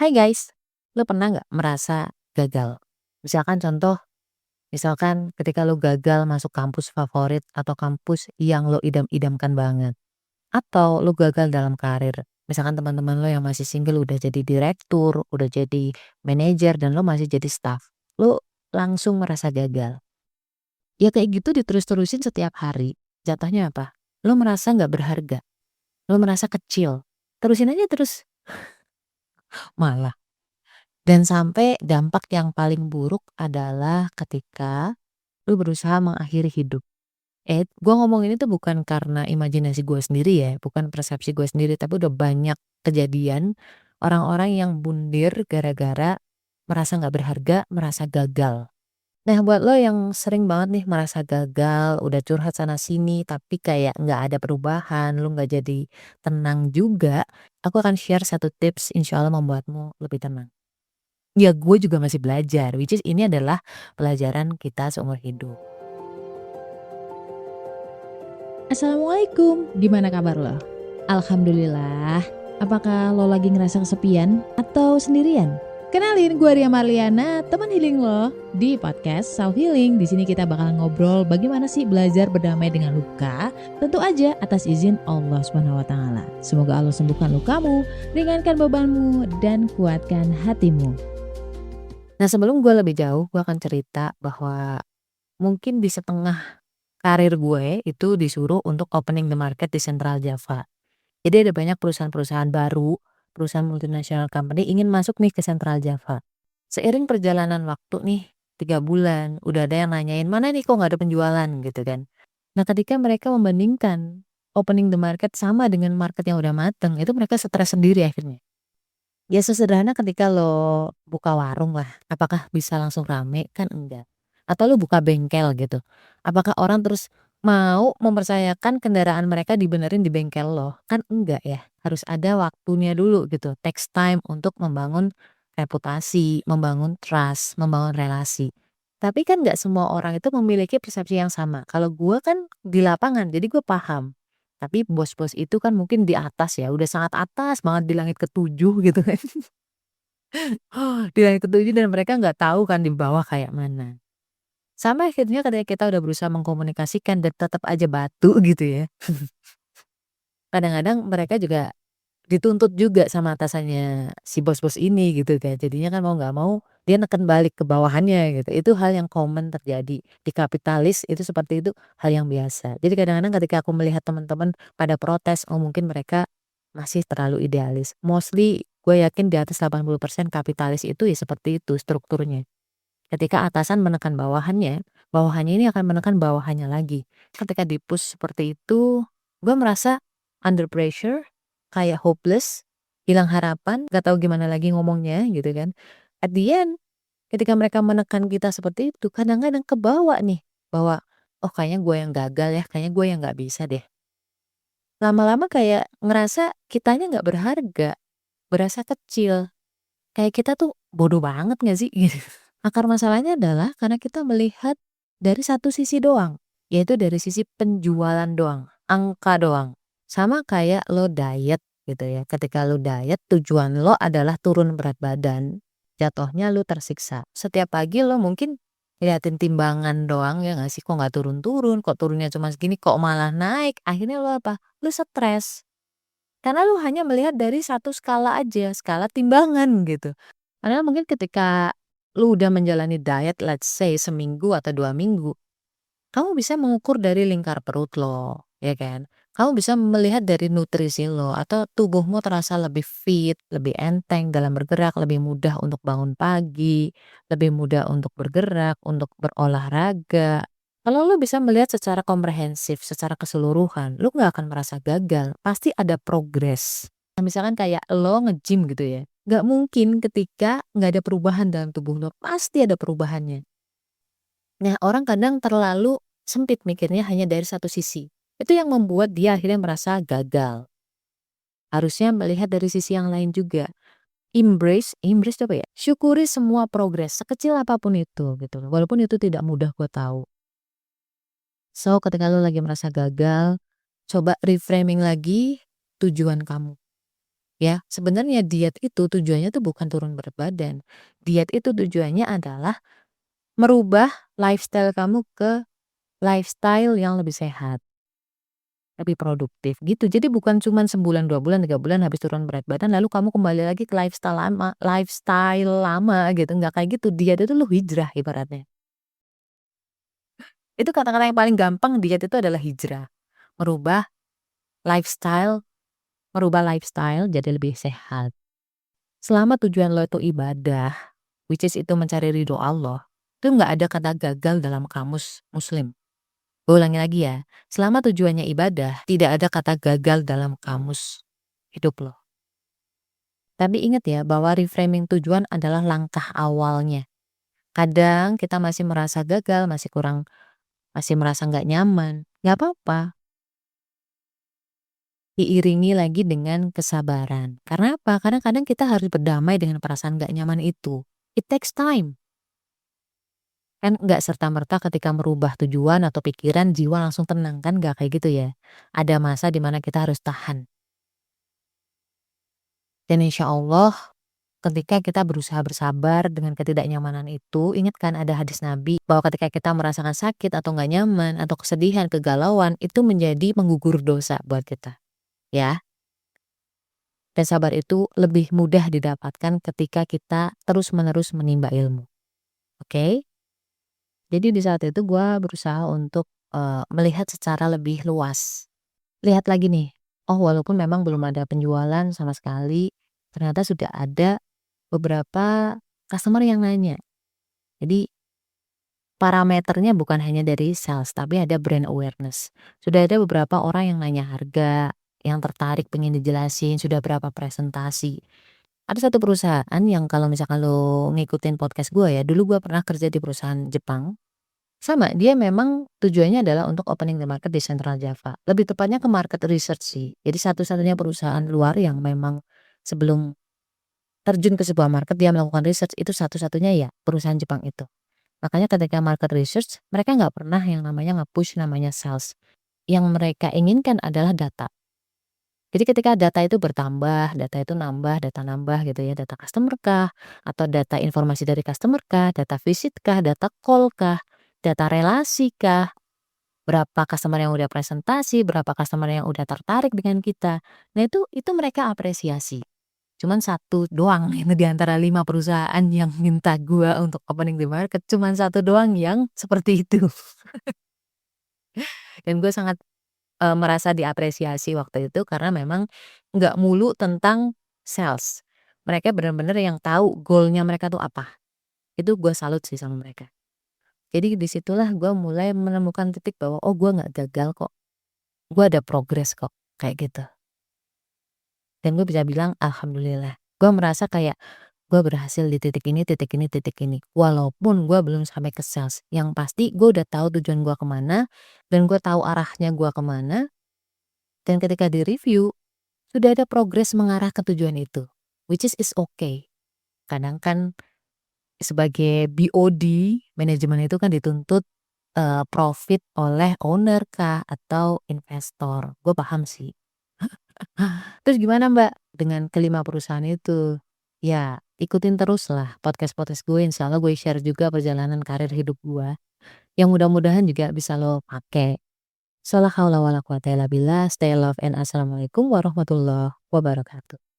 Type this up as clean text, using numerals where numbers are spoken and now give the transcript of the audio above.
Hai guys, lo pernah nggak merasa gagal? Misalkan contoh, misalkan ketika lo gagal masuk kampus favorit atau kampus yang lo idam-idamkan banget. Atau lo gagal dalam karir. Misalkan teman-teman lo yang masih single udah jadi direktur, udah jadi manajer dan lo masih jadi staff. Lo langsung merasa gagal. Ya kayak gitu diterus-terusin setiap hari. Jatuhnya apa? Lo merasa nggak berharga. Lo merasa kecil. Terusin aja terus. Malah. Dan sampai dampak yang paling buruk adalah ketika lu berusaha mengakhiri hidup. Gua ngomong ini tuh bukan karena imajinasi gue sendiri ya, bukan persepsi gue sendiri, tapi udah banyak kejadian orang-orang yang bundir gara-gara merasa nggak berharga, merasa gagal. Nah, buat lo yang sering banget nih merasa gagal, udah curhat sana sini, tapi kayak nggak ada perubahan, lu nggak jadi tenang juga, aku akan share satu tips insya Allah membuatmu lebih tenang. Ya gue juga masih belajar, which is ini adalah pelajaran kita seumur hidup. Assalamualaikum, gimana kabar lo? Alhamdulillah. Apakah lo lagi ngerasa kesepian atau sendirian? Kenalin, gue Ria Marliana, teman healing lo di podcast Self Healing. Di sini kita bakal ngobrol bagaimana sih belajar berdamai dengan luka. Tentu aja atas izin Allah Subhanahu wa taala. Semoga Allah sembuhkan lukamu, ringankan bebanmu dan kuatkan hatimu. Nah, sebelum gue lebih jauh, gue akan cerita bahwa mungkin di setengah karir gue itu disuruh untuk opening the market di Central Java. Jadi ada banyak perusahaan-perusahaan baru, perusahaan multinational company ingin masuk nih ke Central Java. Seiring perjalanan waktu nih, 3 bulan, udah ada yang nanyain, mana nih kok nggak ada penjualan gitu kan. Nah, ketika mereka membandingkan opening the market sama dengan market yang udah mateng, itu mereka stres sendiri akhirnya. Ya sesederhana ketika lo buka warung lah, apakah bisa langsung rame? Kan enggak. Atau lo buka bengkel gitu, apakah orang terus mau mempercayakan kendaraan mereka dibenerin di bengkel lo? Kan enggak ya, harus ada waktunya dulu gitu, takes time untuk membangun reputasi, membangun trust, membangun relasi. Tapi kan nggak semua orang itu memiliki persepsi yang sama. Kalau gua kan di lapangan, jadi gue paham. Tapi bos-bos itu kan mungkin di atas ya, udah sangat atas banget di langit ketujuh gitu kan. Di langit ketujuh dan mereka nggak tahu kan di bawah kayak mana. Sampai akhirnya ketika kita udah berusaha mengkomunikasikan dan tetap aja batu gitu ya. Kadang-kadang mereka juga dituntut juga sama atasannya si bos-bos ini gitu kan. Jadinya kan mau nggak mau dia neken balik ke bawahannya gitu. Itu hal yang common terjadi. Di kapitalis itu seperti itu hal yang biasa. Jadi kadang-kadang ketika aku melihat teman-teman pada protes, oh mungkin mereka masih terlalu idealis. Mostly gue yakin di atas 80% kapitalis itu ya seperti itu strukturnya. Ketika atasan menekan bawahannya, bawahannya ini akan menekan bawahannya lagi. Ketika di-push seperti itu, gue merasa under pressure, kayak hopeless, hilang harapan, gak tahu gimana lagi ngomongnya gitu kan. At the end, ketika mereka menekan kita seperti itu, kadang-kadang kebawa nih bahwa oh kayaknya gue yang gagal ya, kayaknya gue yang nggak bisa deh. Lama-lama kayak ngerasa kitanya nggak berharga, berasa kecil, kayak kita tuh bodoh banget nggak sih gitu. Akar masalahnya adalah karena kita melihat dari satu sisi doang, yaitu dari sisi penjualan doang, angka doang. Sama kayak lo diet gitu ya. Ketika lo diet tujuan lo adalah turun berat badan, jatuhnya lo tersiksa. Setiap pagi lo mungkin liatin timbangan doang ya nggak sih, kok nggak turun-turun, kok turunnya cuma segini, kok malah naik. Akhirnya lo apa? Lo stres. Karena lo hanya melihat dari satu skala aja, skala timbangan gitu. Padahal mungkin ketika lu udah menjalani diet let's say seminggu atau 2 minggu, kamu bisa mengukur dari lingkar perut lo, ya kan? Kamu bisa melihat dari nutrisi lo atau tubuhmu terasa lebih fit, lebih enteng dalam bergerak, lebih mudah untuk bangun pagi, lebih mudah untuk bergerak, untuk berolahraga. Kalau lo bisa melihat secara komprehensif, secara keseluruhan, lu nggak akan merasa gagal. Pasti ada progres. Nah, misalkan kayak lo nge-gym gitu ya. Nggak mungkin ketika nggak ada perubahan dalam tubuh lo, pasti ada perubahannya. Nah, orang kadang terlalu sempit mikirnya hanya dari satu sisi. Itu yang membuat dia akhirnya merasa gagal. Harusnya melihat dari sisi yang lain juga. Embrace itu apa ya? Syukuri semua progres, sekecil apapun itu gitu loh. Walaupun itu tidak mudah gue tahu. So, ketika lo lagi merasa gagal, coba reframing lagi tujuan kamu. ya. Sebenarnya diet itu tujuannya tuh bukan turun berat badan. Diet itu tujuannya adalah merubah lifestyle kamu ke lifestyle yang lebih sehat, lebih produktif gitu. Jadi bukan cuman sebulan, 2 bulan, 3 bulan habis turun berat badan lalu kamu kembali lagi ke lifestyle lama gitu, nggak kayak gitu. Diet itu lu hijrah ibaratnya. Itu kata-kata yang paling gampang diet itu adalah hijrah. Merubah lifestyle merubah lifestyle jadi lebih sehat. Selama tujuan lo itu ibadah, which is itu mencari ridho Allah, itu nggak ada kata gagal dalam kamus muslim. Gue ulangi lagi ya, selama tujuannya ibadah, tidak ada kata gagal dalam kamus hidup lo. Tapi ingat ya bahwa reframing tujuan adalah langkah awalnya. Kadang kita masih merasa gagal, masih merasa nggak nyaman. Nggak apa-apa, diiringi lagi dengan kesabaran. Karena apa? Karena kadang kita harus berdamai dengan perasaan nggak nyaman itu. It takes time. Kan nggak serta-merta ketika merubah tujuan atau pikiran jiwa langsung tenang, kan nggak kayak gitu ya. Ada masa di mana kita harus tahan. Dan insya Allah ketika kita berusaha bersabar dengan ketidaknyamanan itu, ingat kan ada hadis Nabi bahwa ketika kita merasakan sakit atau nggak nyaman atau kesedihan, kegalauan itu menjadi menggugur dosa buat kita, ya. Dan sabar itu lebih mudah didapatkan ketika kita terus-menerus menimba ilmu, oke? Jadi di saat itu gua berusaha untuk, melihat secara lebih luas. Lihat lagi nih, oh walaupun memang belum ada penjualan sama sekali, ternyata sudah ada beberapa customer yang nanya. Jadi parameternya bukan hanya dari sales, tapi ada brand awareness. Sudah ada beberapa orang yang nanya harga, yang tertarik pengen dijelasin, sudah berapa presentasi. Ada satu perusahaan yang kalau misalkan lo ngikutin podcast gue ya, dulu gue pernah kerja di perusahaan Jepang. Sama, dia memang tujuannya adalah untuk opening the market di Central Java. Lebih tepatnya ke market research sih. Jadi satu-satunya perusahaan luar yang memang sebelum terjun ke sebuah market dia melakukan research itu satu-satunya ya perusahaan Jepang itu. Makanya ketika market research mereka nggak pernah yang namanya nge-push namanya sales. Yang mereka inginkan adalah data. Jadi ketika data itu bertambah, data itu nambah, data nambah gitu ya, data customer kah, atau data informasi dari customer kah, data visit kah, data call kah, data relasi kah, berapa customer yang udah presentasi, berapa customer yang udah tertarik dengan kita. Nah itu mereka apresiasi. Cuman satu doang itu di antara 5 perusahaan yang minta gua untuk opening the market, cuman satu doang yang seperti itu. Dan gue sangat merasa diapresiasi waktu itu karena memang nggak mulu tentang sales. Mereka benar-benar yang tahu goalnya mereka tuh apa. Itu gue salut sih sama mereka. Jadi disitulah gue mulai menemukan titik bahwa, oh gue nggak gagal kok. Gue ada progres kok, kayak gitu. Dan gue bisa bilang alhamdulillah. Gue merasa kayak gue berhasil di titik ini, titik ini, titik ini. Walaupun gue belum sampai ke sales. Yang pasti gue udah tahu tujuan gue kemana. Dan gue tahu arahnya gue kemana. Dan ketika di review sudah ada progres mengarah ke tujuan itu, which is okay. Kadang kan sebagai BOD, manajemen itu kan dituntut, profit oleh owner kah atau investor, gue paham sih. Terus gimana Mbak dengan kelima perusahaan itu? Ya ikutin terus lah podcast-podcast gue, insyaallah gue share juga perjalanan karir hidup gue, yang mudah-mudahan juga bisa lo pakai. Shalla haula wala quwata illa billah, stay love and assalamualaikum warahmatullahi wabarakatuh.